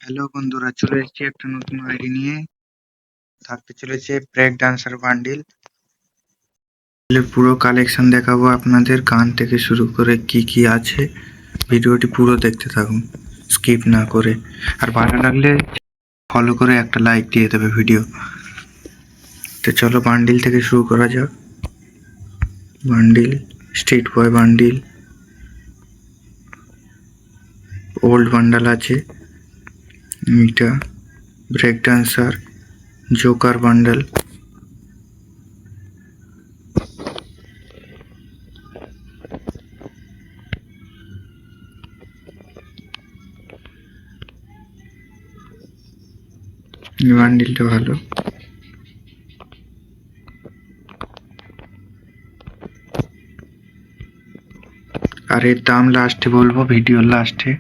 Hello বন্ধুরা, চলে এসেছি একটা নতুন আইডি নিয়ে। থাকতে চলেছে ব্রেক ডান্সার বান্ডিল। পুরো কালেকশন দেখাবো আপনাদের, গান থেকে শুরু করে কি কি আছে। ভিডিওটি পুরো দেখতে থাকুন, স্কিপ না করে। আর ভালো লাগলে ফলো করে একটা লাইক দিয়ে দেবে ভিডিও। তো চলো বান্ডিল থেকে শুরু করা যাক। বান্ডিল, স্ট্রিট বয় বান্ডিল, ওল্ড বান্ডাল আছে, এটা ব্রেক ডান্সার, জোকার বান্ডেল, বান্ডিলটা ভালো। আর এর দাম লাস্টে বলবো, ভিডিওর লাস্টে।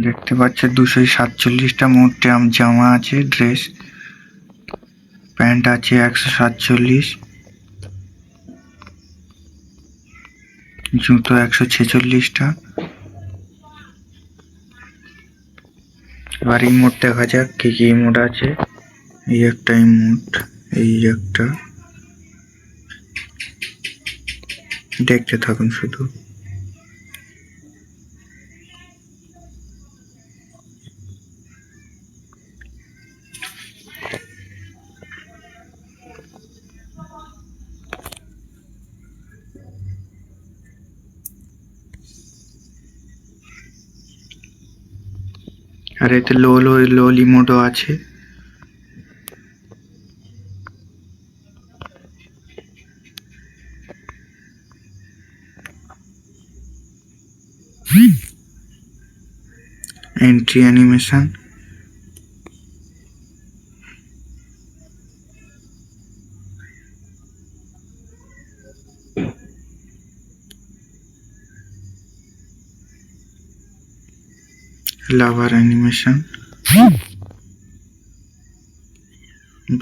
দেখতে পাচ্ছে 247টা মোট জামা আছে, ড্রেস প্যান্ট আছে 147, জুতো 146টা। এবার ইমোট দেখা যাক কি কি ইমোট আছে। এই একটা ইমোট, এই একটা, দেখতে থাকুন শুধু। আর এতে লোল ইমোটও আছে। এন্ট্রি অ্যানিমেশন, লাভার অ্যানিমেশন,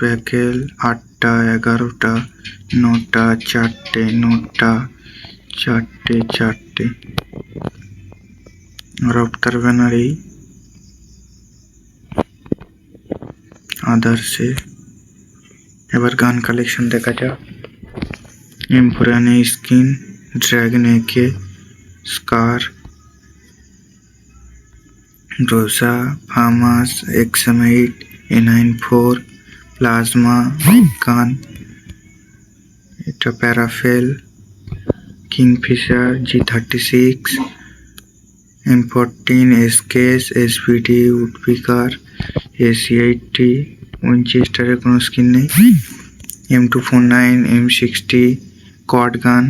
ব্যাকেল 8টা, 11টা, 9টা, 4টে, 9টা, 4টে, 4টে। রপ্তার ব্যানারি, আদার্সে। এবার গান কালেকশন দেখা যাক। এমফোরানে স্কিন, ড্র্যাগন একে, স্কার, রোজা, ফামাস, এক্সামাইট, A94, প্লাজমা, গান, এটা প্যারাফেল, Kingfisher, G36, M14, এসকেস, এসভিডি, woodpecker, AC80, উইনচেস্টারের কোনো স্কিন নেই, M249, M60, কড গান,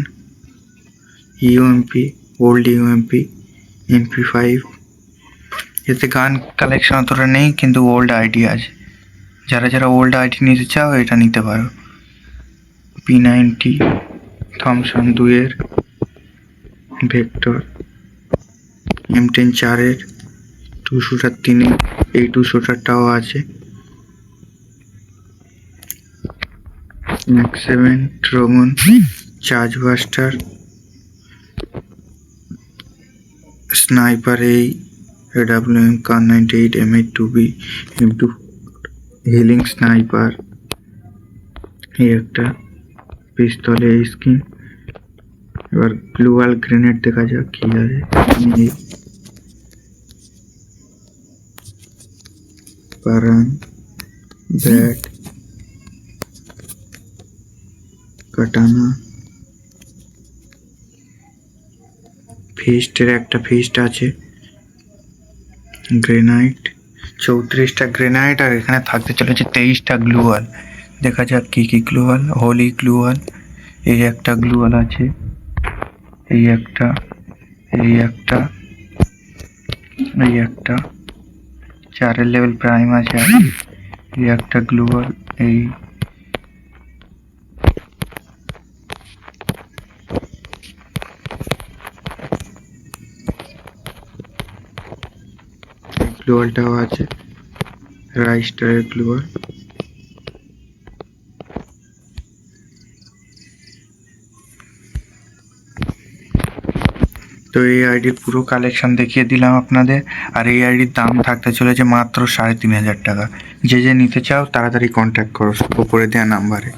ইউএমপি, ওল্ড ইউএমপি, MP5। এতে গান কালেকশন অতটা নেই, কিন্তু ওল্ড আইডি আছে। যারা যারা ওল্ড আইডি নিতে চাও এটা নিতে পারো। P90, থমসন 2-এর, ভেক্টর, M10 4-এর, 200টার 3-এর, এই 200টারটাও আছে। Max 7, ট্রোমন, চার্জ বাস্টার, স্নাইপার, এই AWM, Kar98, M8-2B, M2 healing sniper, এই একটা পিস্তলে এই স্কিন। এবার গ্লুয়াল গ্রেনেড দেখা যাক কি আছে। পারান, ব্যাট, কাটানা, ফিস্টের একটা ফিস্ট আছে, গ্রেনাইট, 34টা গ্রেনাইট। আর এখানে থাকতে চলেছে 23টা গ্লুয়াল। দেখা যাক কি কি গ্লুয়াল। হোলি গ্লুয়াল, এই একটা গ্লুয়াল আছে, এই একটা, এই একটা, এই একটা, 4 লেভেল প্রাইম আছে, এই একটা গ্লুয়াল, এই গ্লুয়ালটাও আছে, রাইস্টারের গ্লুয়াল। তো এই আইডির পুরো কালেকশন দেখিয়ে দিলাম আপনাদের। আর এই আইডির দাম থাকতে চলেছে মাত্র 3,500 টাকা। যে যে নিতে চাও তাড়াতাড়ি কন্ট্যাক্ট করো ওপরে দেওয়া নাম্বারে।